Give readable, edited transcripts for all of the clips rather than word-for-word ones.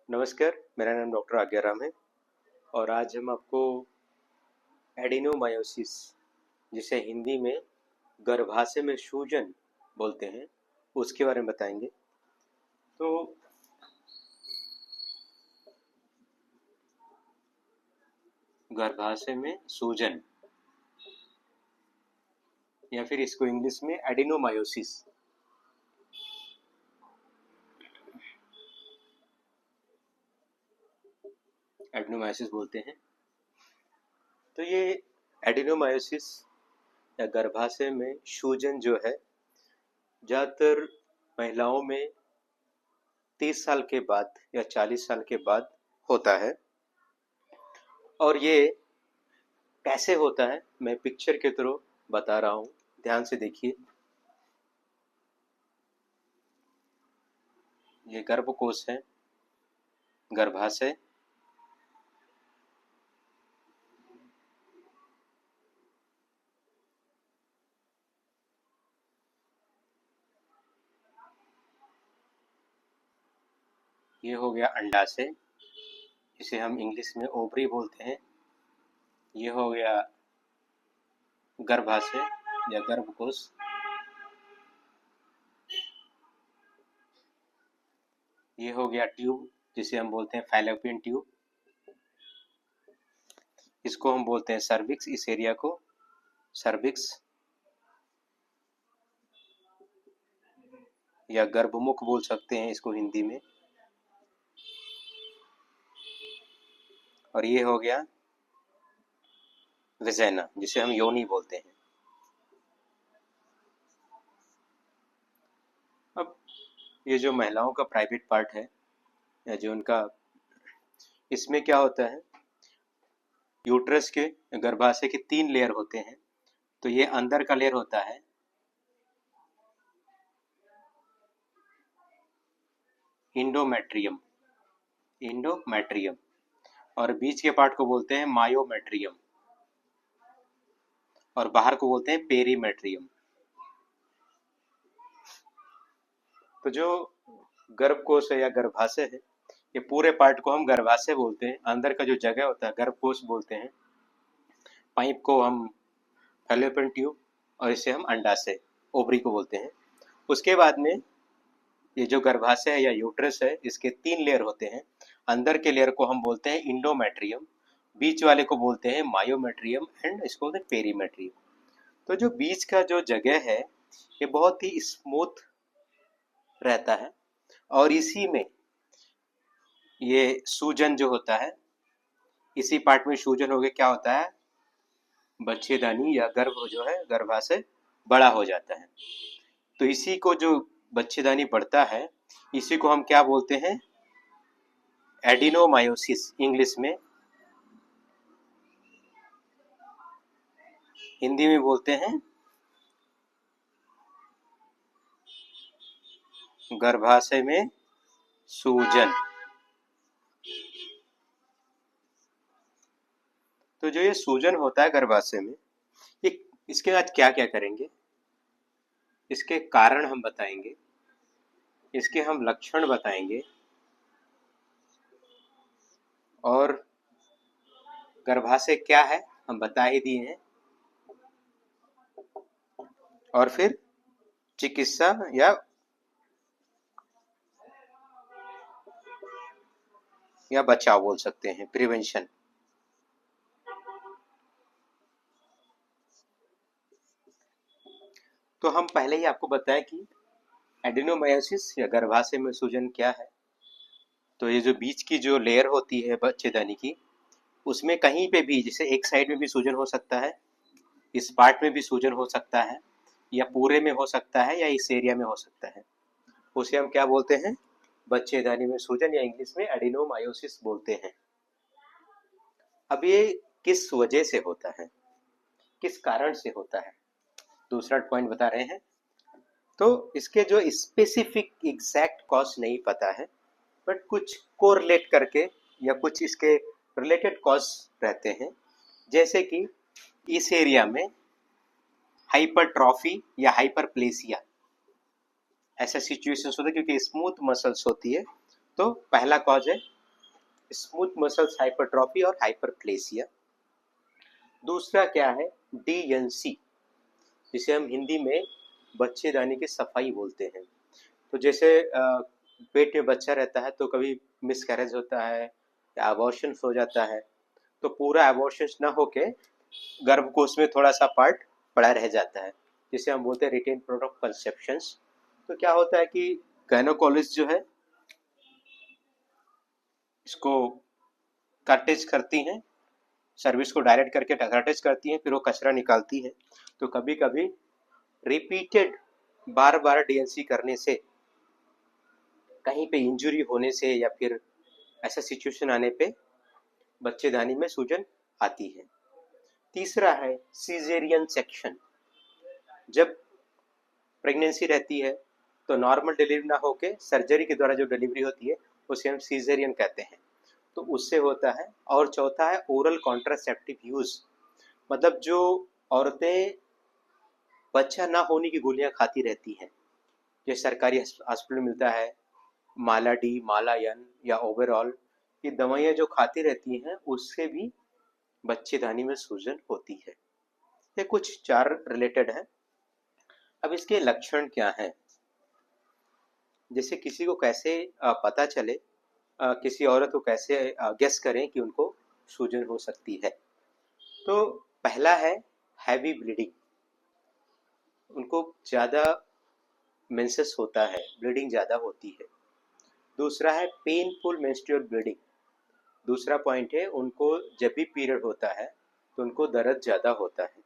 नमस्कार, मेरा नाम डॉक्टर आज्ञाराम है और आज हम आपको एडिनोमायोसिस, जिसे हिंदी में गर्भाशय में सूजन बोलते हैं, उसके बारे में बताएंगे। तो गर्भाशय में सूजन या फिर इसको इंग्लिश में एडिनोमायोसिस बोलते हैं। तो ये एडिनोमायोसिस या गर्भाशय में सूजन जो है ज़्यादातर महिलाओं में 30 साल के बाद या 40 साल के बाद होता है। और ये कैसे होता है मैं पिक्चर के थ्रू बता रहा हूँ, ध्यान से देखिए। ये गर्भकोश है, गर्भाशय। ये हो गया अंडाशय, जिसे हम इंग्लिश में ओवरी बोलते हैं। ये हो गया गर्भाशय या गर्भकोश। ये हो गया ट्यूब, जिसे हम बोलते हैं फैलोपियन ट्यूब। इसको हम बोलते हैं सर्विक्स, इस एरिया को सर्विक्स या गर्भमुख बोल सकते हैं इसको हिंदी में। और ये हो गया वेजाइना, जिसे हम योनि बोलते हैं। अब ये जो महिलाओं का प्राइवेट पार्ट है या जो उनका, इसमें क्या होता है, यूट्रस के गर्भाशय के 3 लेयर होते हैं। तो ये अंदर का लेयर होता है इंडोमेट्रियम, और बीच के पार्ट को बोलते हैं मायोमेट्रियम और बाहर को बोलते हैं पेरीमेट्रियम। तो जो गर्भकोश है या गर्भाशय है, ये पूरे पार्ट को हम गर्भाशय बोलते हैं। अंदर का जो जगह होता है गर्भकोश बोलते हैं। पाइप को हम फैलोपियन ट्यूब और इसे हम अंडाशय, ओवरी को बोलते हैं। उसके बाद में ये जो गर्भाशय है या यूट्रस है, इसके 3 लेयर होते हैं। अंदर के लेयर को हम बोलते हैं इंडोमेट्रियम, बीच वाले को बोलते हैं मायोमेट्रियम एंड इसको बोलते हैं पेरीमेट्रियम। तो जो बीच का जो जगह है ये बहुत ही स्मूथ रहता है और इसी में ये सूजन जो होता है, इसी पार्ट में सूजन हो गया क्या होता है, बच्चेदानी या गर्भ जो है गर्भाशय बड़ा हो जाता है। तो इसी को जो बच्चेदानी बढ़ता है, इसी को हम क्या बोलते हैं, एडिनोमायोसिस इंग्लिश में। हिंदी में बोलते हैं गर्भाशय में सूजन। तो जो ये सूजन होता है गर्भाशय में, ये इसके बाद क्या क्या करेंगे, इसके कारण हम बताएंगे, इसके हम लक्षण बताएंगे और गर्भाशय क्या है हम बता ही दिए हैं। और फिर चिकित्सा या बचाव बोल सकते हैं, प्रिवेंशन। तो हम पहले ही आपको बताया कि एडिनोमायोसिस या गर्भाशय में सूजन क्या है। तो ये जो बीच की जो लेयर होती है बच्चेदानी की, उसमें कहीं पे भी, जैसे एक साइड में भी सूजन हो सकता है, इस पार्ट में भी सूजन हो सकता है, या पूरे में हो सकता है, या इस एरिया में हो सकता है, उसे हम क्या बोलते हैं, बच्चेदानी में सूजन या इंग्लिश में एडिनोमायोसिस बोलते हैं। अब ये किस वजह से होता है, किस कारण से होता है, दूसरा पॉइंट बता रहे हैं। तो इसके जो स्पेसिफिक एग्जैक्ट कॉज नहीं पता है, बट कुछ कोरिलेट करके या कुछ इसके रिलेटेड कॉज रहते हैं। जैसे कि इस एरिया में हाइपरट्रॉफी या हाइपरप्लेसिया, ऐसा सिचुएशन होता है क्योंकि स्मूथ मसल्स होती है। तो पहला कॉज है स्मूथ मसल्स हाइपरट्रॉफी और हाइपरप्लेसिया। दूसरा क्या है, डीएनसी, जिसे हम हिंदी में बच्चेदानी की सफाई बोलते हैं। तो जैसे पेट में बच्चा रहता है तो कभी मिसकैरेज होता है या अबॉर्शन हो जाता है, तो पूरा अबॉर्शन ना होके गर्भकोश में थोड़ा सा पार्ट पड़ा रह जाता है, जिसे हम बोलते हैं रिटेन प्रोडक्ट कंसेप्शंस। तो क्या होता है कि गायनोकोलॉजिस्ट जो है इसको कटेज करती हैं, सर्विस को डायरेक्ट करके कटेज करती हैं, फिर वो कचरा निकालती है। तो कभी कभी रिपीटेड बार बार डीएनसी करने से, कहीं पे इंजुरी होने से या फिर ऐसा सिचुएशन आने पे बच्चेदानी में सूजन आती है। तीसरा है सीजेरियन सेक्शन। जब प्रेगनेंसी रहती है तो नॉर्मल डिलीवरी ना होके सर्जरी के द्वारा जो डिलीवरी होती है उसे हम सीजेरियन कहते हैं, तो उससे होता है। और चौथा है ओरल कॉन्ट्रासेप्टिव यूज, मतलब जो औरतें बच्चा ना होने की गोलियां खाती रहती हैं, जो सरकारी हॉस्पिटल मिलता है, माला डी, माला एन या ओवरऑल, ये दवाइयाँ जो खाती रहती हैं उससे भी बच्चेदानी में सूजन होती है। ये कुछ 4 रिलेटेड है। अब इसके लक्षण क्या हैं, जैसे किसी को कैसे पता चले, किसी औरत को कैसे गेस करें कि उनको सूजन हो सकती है। तो पहला है हैवी ब्लीडिंग, उनको ज़्यादा मेंसेस होता है, ब्लीडिंग ज़्यादा होती है। दूसरा है पेनफुल मेंस्ट्रुअल ब्लीडिंग, दूसरा पॉइंट है उनको जब भी पीरियड होता है तो उनको दर्द ज़्यादा होता है।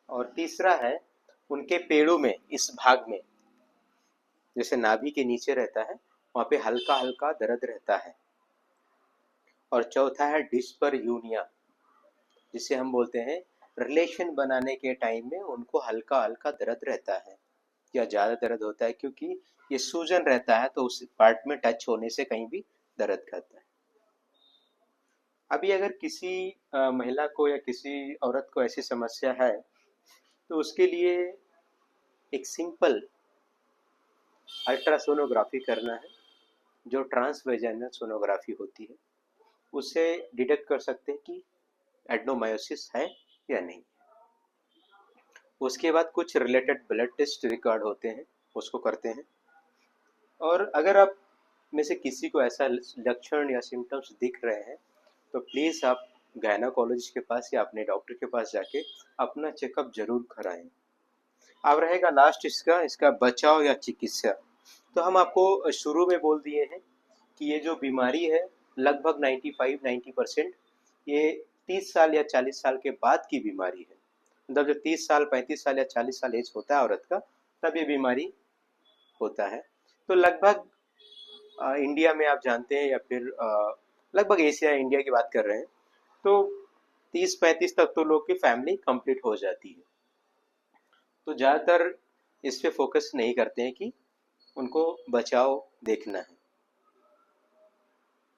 और तीसरा है उनके पेड़ों में, इस भाग में जैसे नाभि के नीचे रहता है वहाँ पे हल्का हल्का दर्द रहता है। और चौथा है डिस्परयूनिया, जिसे हम बोलते हैं रिलेशन बनाने के टाइम में उनको हल्का हल्का दर्द रहता है या ज़्यादा दर्द होता है, क्योंकि ये सूजन रहता है तो उस पार्ट में टच होने से कहीं भी दर्द करता है। अभी अगर किसी महिला को या किसी औरत को ऐसी समस्या है तो उसके लिए एक सिंपल अल्ट्रासोनोग्राफी करना है, जो ट्रांसवेजाइनल सोनोग्राफी होती है। उससे डिटेक्ट कर सकते हैं कि एड्नोमायोसिस है या नहीं। उसके बाद कुछ रिलेटेड ब्लड टेस्ट रिकॉर्ड होते हैं, उसको करते हैं। और अगर आप में से किसी को ऐसा लक्षण या सिम्टम्स दिख रहे हैं तो प्लीज़ आप गायनोकोलॉजिस्ट के पास या अपने डॉक्टर के पास जाके अपना चेकअप जरूर कराएं। अब रहेगा लास्ट इसका बचाव या चिकित्सा। तो हम आपको शुरू में बोल दिए हैं कि ये जो बीमारी है लगभग 95-90% ये 30 साल या 40 साल के बाद की बीमारी है। मतलब जब 30 साल, 35 साल या 40 साल एज होता है औरत का, तब ये बीमारी होता है। तो लगभग इंडिया में आप जानते हैं या फिर लगभग एशिया इंडिया की बात कर रहे हैं तो 30-35 तक तो लोग की फैमिली कंप्लीट हो जाती है। तो ज़्यादातर इस पे फोकस नहीं करते हैं कि उनको बचाव देखना है।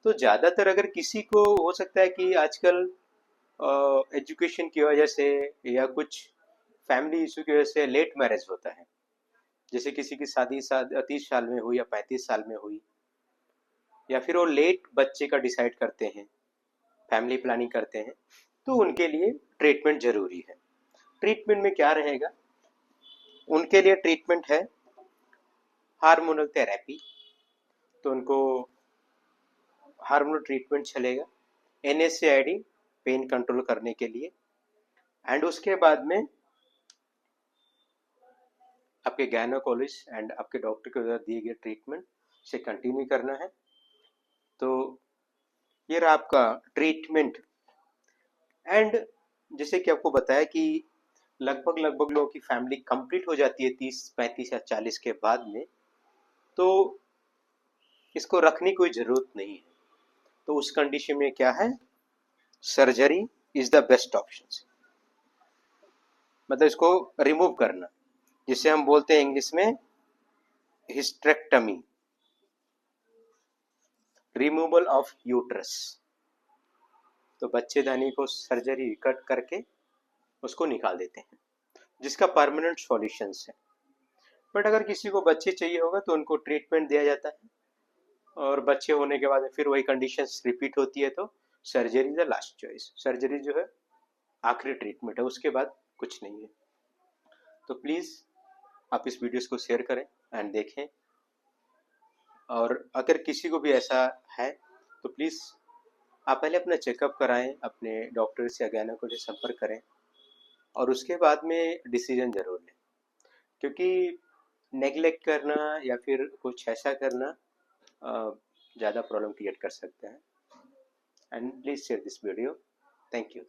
तो ज़्यादातर अगर किसी को हो सकता है कि आजकल एजुकेशन की वजह से या कुछ फैमिली इशू की वजह से लेट मैरिज होता है, जैसे किसी की शादी 30 साल में हुई या 35 साल में हुई, या फिर वो लेट बच्चे का डिसाइड करते हैं, फैमिली प्लानिंग करते हैं, तो उनके लिए ट्रीटमेंट जरूरी है। ट्रीटमेंट में क्या रहेगा, उनके लिए ट्रीटमेंट है हार्मोनल थेरेपी, तो उनको हार्मोनल ट्रीटमेंट चलेगा, NSAID पेन कंट्रोल करने के लिए। एंड उसके बाद में आपके गायनोकोलॉजिस्ट एंड आपके डॉक्टर के द्वारा दिए गए ट्रीटमेंट से कंटिन्यू करना है। तो ये रहा आपका ट्रीटमेंट। एंड जैसे कि आपको बताया कि लगभग लगभग लोगों की फैमिली कंप्लीट हो जाती है 30-35 या 40 के बाद में, तो इसको रखने की कोई ज़रूरत नहीं है। तो उस कंडीशन में क्या है, surgery is the best option, मतलब इसको रिमूव करना, जिसे हम बोलते हैं इंग्लिश में हिस्टेरेक्टमी, रिमूवल ऑफ यूट्रस। तो बच्चेदानी को सर्जरी कट करके उसको निकाल देते हैं, जिसका परमानेंट सॉल्यूशंस है। बट अगर किसी को बच्चे चाहिए होगा तो उनको ट्रीटमेंट दिया जाता है, और बच्चे होने के बाद में फिर वही कंडीशंस रिपीट होती है, तो surgery is the last choice. Surgery जो है आखिरी ट्रीटमेंट है, उसके बाद कुछ नहीं है। तो प्लीज़ आप इस वीडियोस को शेयर करें एंड देखें, और अगर किसी को भी ऐसा है तो प्लीज़ आप पहले अपना चेकअप कराएं, अपने डॉक्टर से या गायनेकोलॉजिस्ट से संपर्क करें, और उसके बाद में डिसीजन जरूर लें, क्योंकि नेग्लेक्ट करना या फिर कुछ ऐसा करना ज़्यादा प्रॉब्लम क्रिएट कर सकता है। And please share this video. Thank you.